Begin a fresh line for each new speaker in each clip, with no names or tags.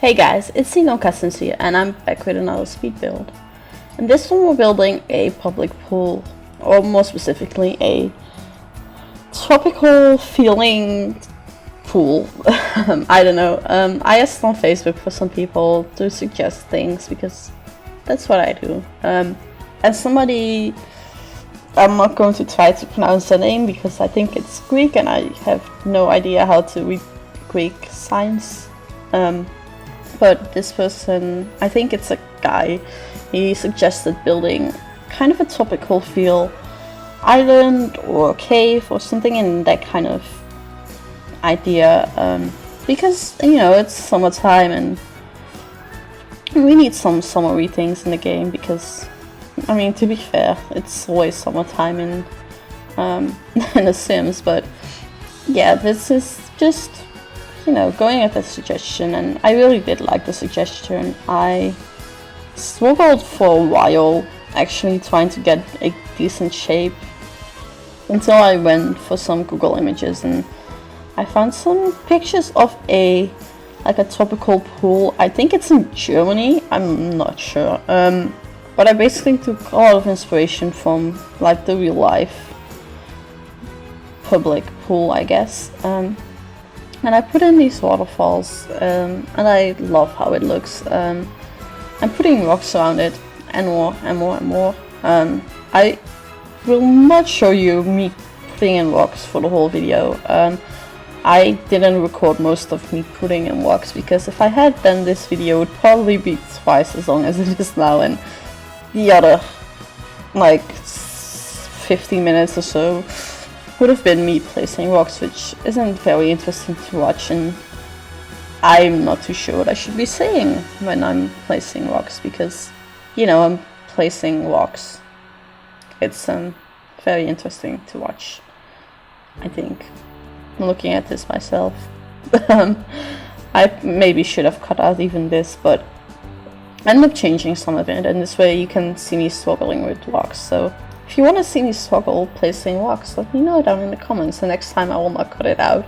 Hey guys, it's IlonkaSims here, and I'm back with another speed build. And this one we're building a public pool, or more specifically a tropical feeling pool. I don't know. I asked on Facebook for some people to suggest things because that's what I do. As somebody, I'm not going to try to pronounce the name because I think it's Greek and I have no idea how to read Greek signs. But this person, I think it's a guy, he suggested building kind of a tropical feel island or cave or something in that kind of idea, because, you know, it's summertime and we need some summery things in the game because, I mean, to be fair, it's always summertime in The Sims, but yeah, this is just, you know, going at the suggestion, and I really did like the suggestion. I struggled for a while actually trying to get a decent shape until I went for some Google images and I found some pictures of a tropical pool. I think it's in Germany, I'm not sure, but I basically took a lot of inspiration from like the real life public pool, I guess. And I put in these waterfalls, and I love how it looks. I'm putting rocks around it, and more and more and more. I will not show you me putting in rocks for the whole video. I didn't record most of me putting in rocks because if I had, then this video would probably be twice as long as it is now, and the other like 15 minutes or so would have been me placing rocks, which isn't very interesting to watch, and I'm not too sure what I should be saying when I'm placing rocks because, you know, I'm placing rocks. It's very interesting to watch, I think. I'm looking at this myself. I maybe should have cut out even this, but I ended up changing some of it, and this way you can see me struggling with rocks. So if you want to see me struggle placing rocks, let me know down in the comments, and next time I will not cut it out.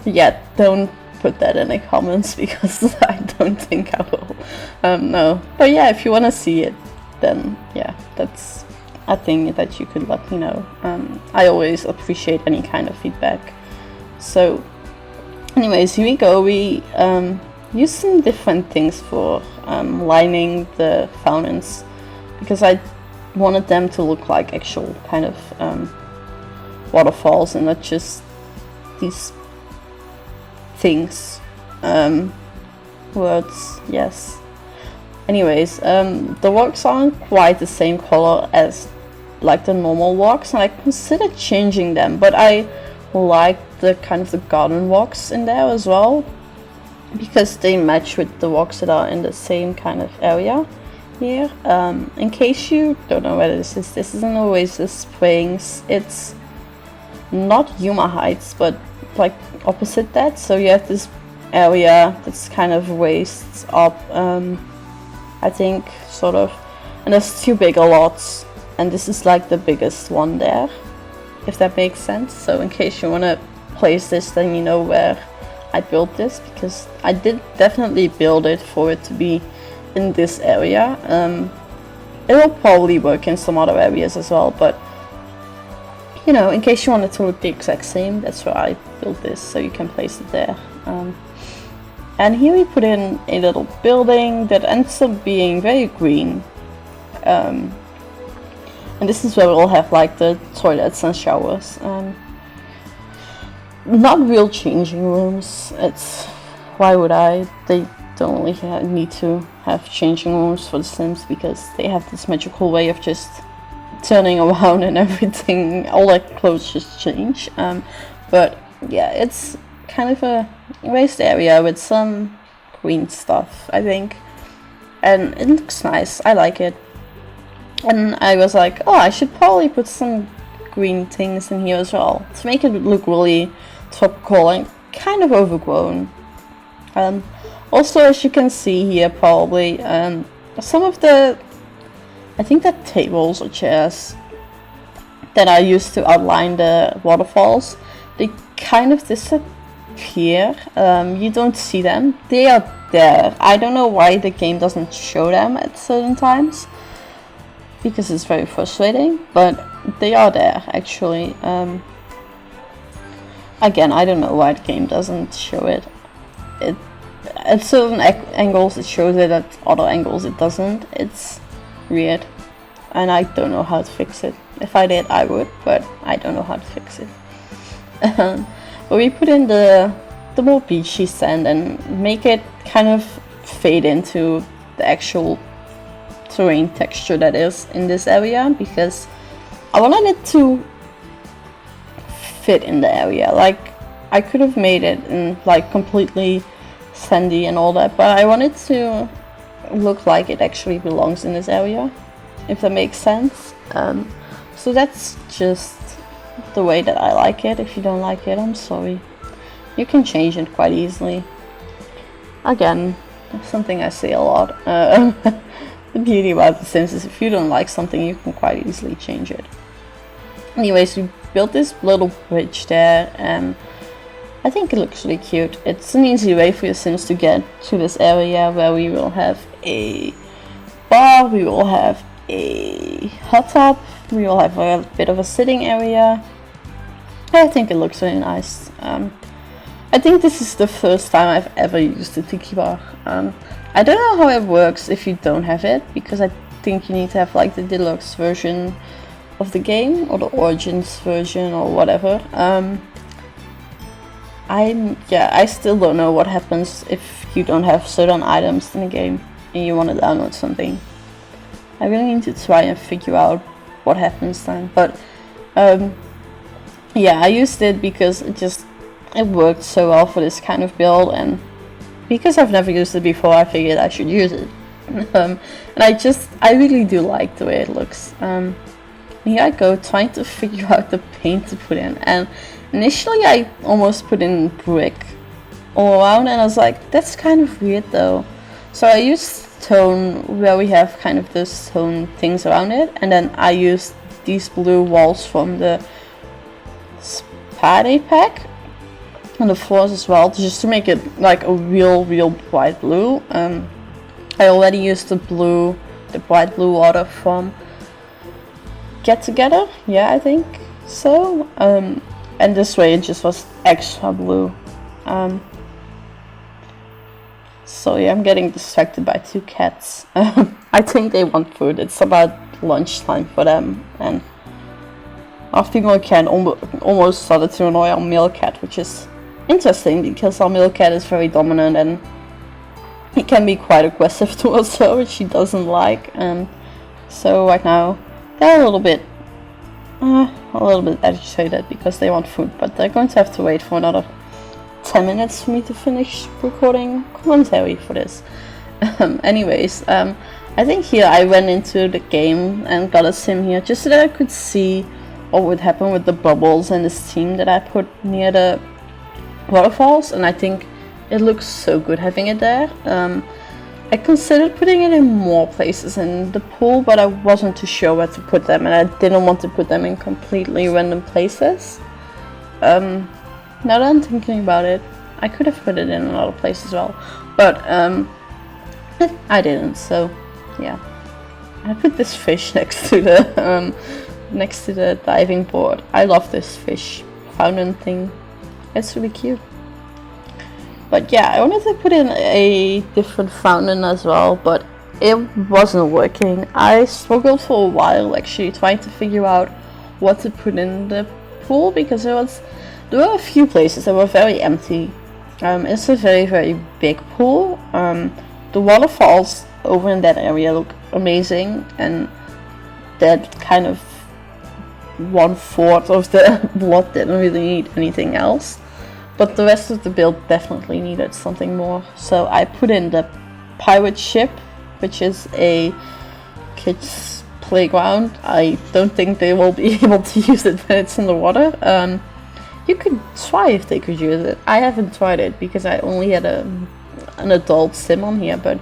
Yeah, don't put that in the comments because I don't think I will. No, but yeah, if you want to see it, then yeah, that's a thing that you could let me know. I always appreciate any kind of feedback. So anyways, here we go. We use some different things for lining the fountains because I wanted them to look like actual kind of waterfalls and not just these things. Words, yes. Anyways, the rocks aren't quite the same color as like the normal rocks, and I considered changing them, but I like the kind of the garden rocks in there as well because they match with the rocks that are in the same kind of area here. In case you don't know where this is an Oasis Springs. It's not Yuma Heights, but like opposite that. So you have this area that's kind of raised up, I think, sort of, and there's two bigger lots, and this is like the biggest one there, if that makes sense. So in case you want to place this, then you know where I built this, because I did definitely build it for it to be in this area. It will probably work in some other areas as well, but you know, in case you want it to look the exact same, that's where I built this, so you can place it there. And here we put in a little building that ends up being very green, and this is where we'll have like the toilets and showers. Not real changing rooms. It's, why would I? They don't really need to have changing rooms for the Sims because they have this magical way of just turning around and everything, all their clothes just change. But yeah, it's kind of a raised area with some green stuff, I think, and it looks nice. I like it, and I was like, oh, I should probably put some green things in here as well to make it look really tropical and kind of overgrown. Also, as you can see here, probably some of the, I think that tables or chairs that I used to outline the waterfalls, they kind of appear. You don't see them. They are there. I don't know why the game doesn't show them at certain times, because it's very frustrating, but they are there actually. Again, I don't know why the game doesn't show it. At certain angles it shows it, at other angles it doesn't. It's weird, and I don't know how to fix it. If I did, I would, but I don't know how to fix it. But we put in the more beachy sand and make it kind of fade into the actual terrain texture that is in this area, because I wanted it to fit in the area. Like, I could have made it in like completely sandy and all that, but I wanted to look like it actually belongs in this area, if that makes sense. So that's just the way that I like it. If you don't like it, I'm sorry. You can change it quite easily. Again, something I say a lot. The beauty about The Sims is if you don't like something, you can quite easily change it. Anyways, we built this little bridge there, and I think it looks really cute. It's an easy way for your Sims to get to this area where we will have a bar, we will have a hot tub, we will have a bit of a sitting area. I think it looks really nice. I think this is the first time I've ever used a tiki bar. I don't know how it works if you don't have it, because I think you need to have like the deluxe version of the game, or the Origins version, or whatever. I still don't know what happens if you don't have certain items in the game and you want to download something. I really need to try and figure out what happens then. But yeah, I used it because it worked so well for this kind of build, and because I've never used it before, I figured I should use it. And I really do like the way it looks. Here I go, trying to figure out the paint to put in, and initially I almost put in brick all around, and I was like, that's kind of weird though. So I used stone where we have kind of the stone things around it, and then I used these blue walls from the Spade pack on the floors as well, just to make it like a real bright blue. I already used the bright blue water from Get Together, yeah, I think so. And this way it just was extra blue. So yeah, I'm getting distracted by two cats. I think they want food. It's about lunchtime for them, and our female cat almost started to annoy our male cat, which is interesting because our male cat is very dominant and he can be quite aggressive towards her, which she doesn't like. So right now they're a little bit agitated because they want food, but they're going to have to wait for another 10 minutes for me to finish recording commentary for this. Anyways, I think here I went into the game and got a sim here just so that I could see what would happen with the bubbles and the steam that I put near the waterfalls, and I think it looks so good having it there. I considered putting it in more places in the pool, but I wasn't too sure where to put them, and I didn't want to put them in completely random places. Now that I'm thinking about it, I could have put it in another place as well, but I didn't, so yeah. I put this fish next to the diving board. I love this fish fountain thing. It's really cute. But yeah, I wanted to put in a different fountain as well, but it wasn't working. I struggled for a while actually trying to figure out what to put in the pool, because there were a few places that were very empty. It's a very big pool. The waterfalls over in that area look amazing, and that kind of 1/4 of the lot didn't really need anything else. But the rest of the build definitely needed something more. So I put in the pirate ship, which is a kids' playground. I don't think they will be able to use it when it's in the water. You could try if they could use it. I haven't tried it because I only had an adult sim on here, but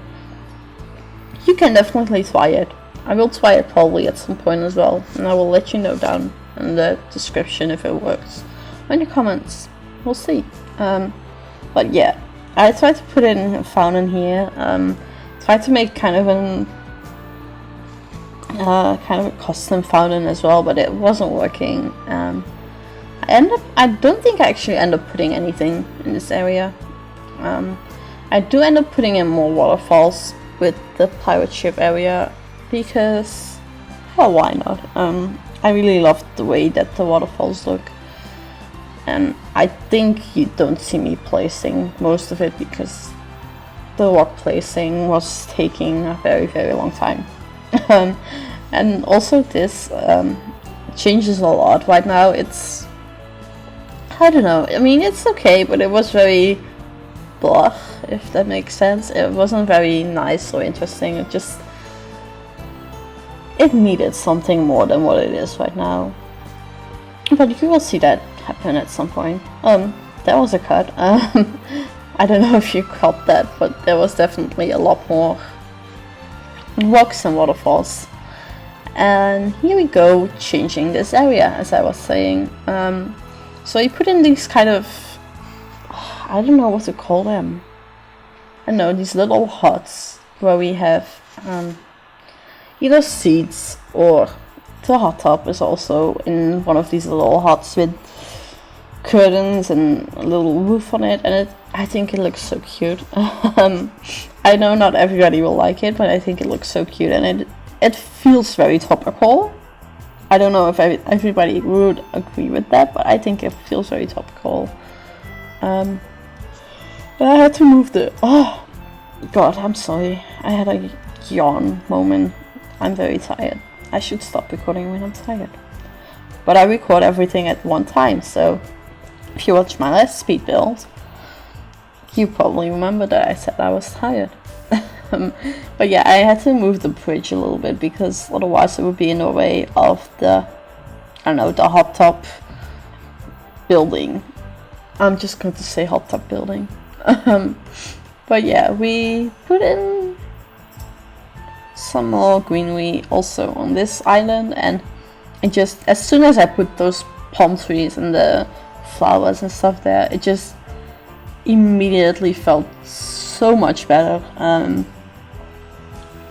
you can definitely try it. I will try it probably at some point as well, and I will let you know down in the description if it works. In the comments. We'll see. But yeah, I tried to put in a fountain here. Tried to make kind of a custom fountain as well, but it wasn't working. I don't think I actually end up putting anything in this area. I do end up putting in more waterfalls with the pirate ship area because, well, why not? I really love the way that the waterfalls look, and I think you don't see me placing most of it because the rock placing was taking a very, very long time. And also this changes a lot. Right now it's, I don't know, I mean it's okay, but it was very blah, if that makes sense. It wasn't very nice or interesting. It needed something more than what it is right now. But you will see that happen at some point. That was a cut. I don't know if you caught that, but there was definitely a lot more rocks and waterfalls. And here we go, changing this area, as I was saying. So you put in these kind of, I don't know what to call them. I don't know, these little huts where we have either seats, or the hot tub is also in one of these little huts with curtains and a little roof on it, and I think it looks so cute. I know not everybody will like it, but I think it looks so cute, and it feels very topical. I don't know if everybody would agree with that, but I think it feels very topical. But I had to move oh god, I'm sorry, I had a yawn moment. I'm very tired. I should stop recording when I'm tired, but I record everything at one time, so if you watch my last speed build, you probably remember that I said I was tired. But yeah, I had to move the bridge a little bit because otherwise it would be in the way of the, I don't know, the hot tub building. I'm just going to say hot tub building. But yeah, we put in some more greenery also on this island, and it just, as soon as I put those palm trees and the flowers and stuff there, it just immediately felt so much better.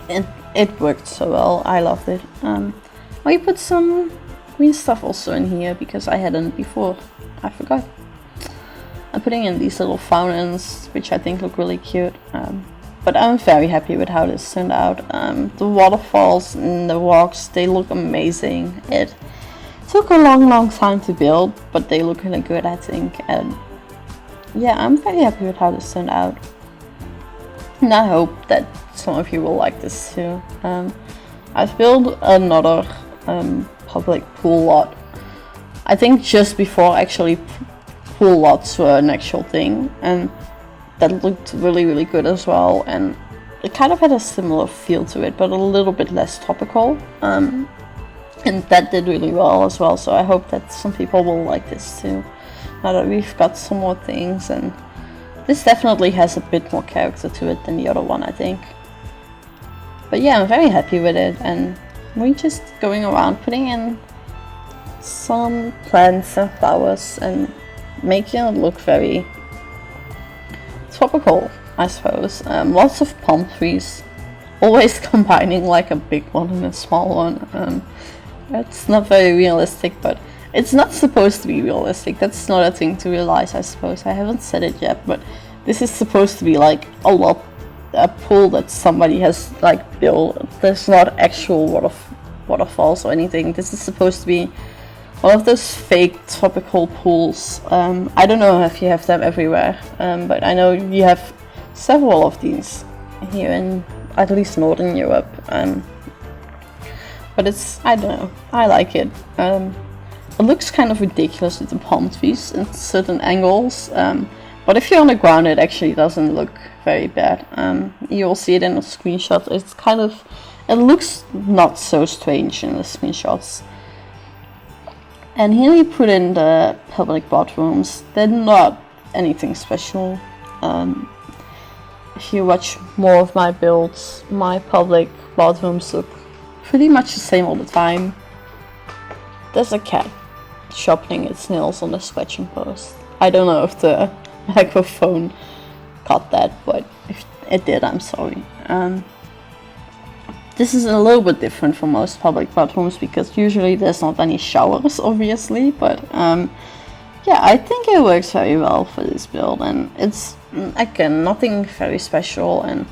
And it worked so well. I loved it. I put some green stuff also in here because I hadn't before. I forgot. I'm putting in these little fountains, which I think look really cute. But I'm very happy with how this turned out. The waterfalls and the rocks, they look amazing. It took a long time to build, but they look really good, I think. And yeah, I'm very happy with how this turned out. And I hope that some of you will like this too. I've built another public pool lot. I think just before actually pool lots were an actual thing, and that looked really good as well, and it kind of had a similar feel to it, but a little bit less topical, and that did really well as well. So I hope that some people will like this too, now that we've got some more things, and this definitely has a bit more character to it than the other one, I think. But yeah, I'm very happy with it, and we're just going around putting in some plants and flowers and making it look very tropical, I suppose. Lots of palm trees, always combining like a big one and a small one. That's not very realistic, but it's not supposed to be realistic. That's not a thing to realize, I suppose. I haven't said it yet, but this is supposed to be like a pool that somebody has like built. There's not actual waterfalls or anything. This is supposed to be one of those fake tropical pools. I don't know if you have them everywhere, but I know you have several of these here in at least Northern Europe. But it's, I don't know, I like it. It looks kind of ridiculous with the palm trees in certain angles, but if you're on the ground it actually doesn't look very bad. You'll see it in the screenshot. It's kind of, it looks not so strange in the screenshots. And here we put in the public bathrooms. They're not anything special. If you watch more of my builds, my public bathrooms look pretty much the same all the time. There's a cat sharpening its nails on the scratching post. I don't know if the microphone got that, but if it did, I'm sorry. This is a little bit different from most public bathrooms because usually there's not any showers, obviously, but yeah, I think it works very well for this build, and it's, again, nothing very special, and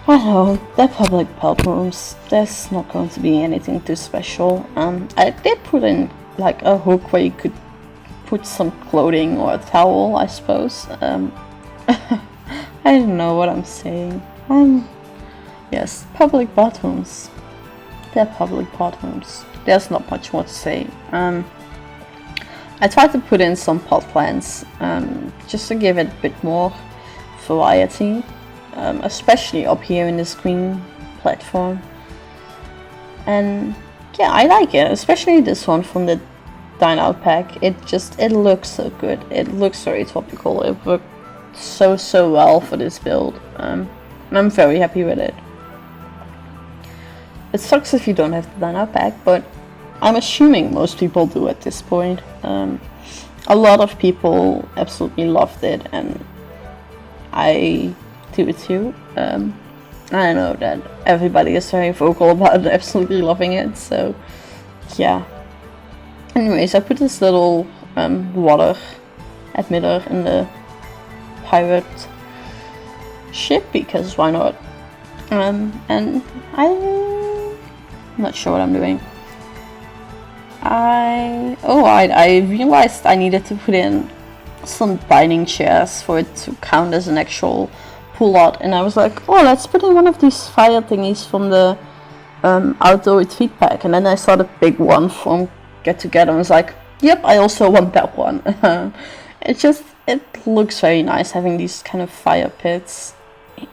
I don't know, they're public bathrooms, there's not going to be anything too special. I did put in like a hook where you could put some clothing or a towel, I suppose. I don't know what I'm saying. Yes, public bathrooms. They're public bathrooms. There's not much more to say. I tried to put in some pot plants, just to give it a bit more variety, especially up here in this green platform. And yeah, I like it, especially this one from the Dine Out pack. It looks so good. It looks very topical. It worked so well for this build, and I'm very happy with it. It sucks if you don't have the Dine Out pack, but I'm assuming most people do at this point. A lot of people absolutely loved it, and I do it too. I know that everybody is very vocal about absolutely loving it, so yeah. Anyways, I put this little water emitter in the pirate ship because why not? And I'm not sure what I'm doing. I realized I needed to put in some dining chairs for it to count as an actual pool lot, and I was like, oh, let's put in one of these fire thingies from the outdoor retreat pack, and then I saw the big one from Get Together and was like, yep, I also want that one. It looks very nice having these kind of fire pits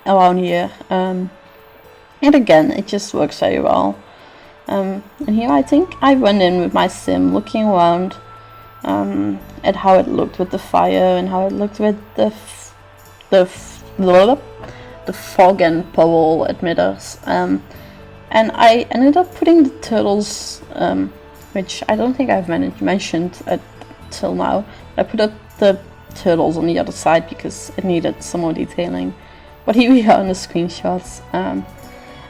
around here, and again, it just works very well. And here I think I went in with my sim looking around at how it looked with the fire and how it looked with the fog and bubble emitters, and I ended up putting the turtles, which I don't think I've mentioned till now. I put up the turtles on the other side because it needed some more detailing, but here we are in the screenshots.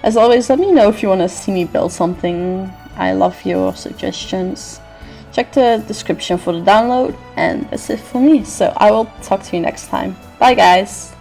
As always, let me know if you want to see me build something. I love your suggestions. Check the description for the download, and that's it for me. So I will talk to you next time. Bye guys!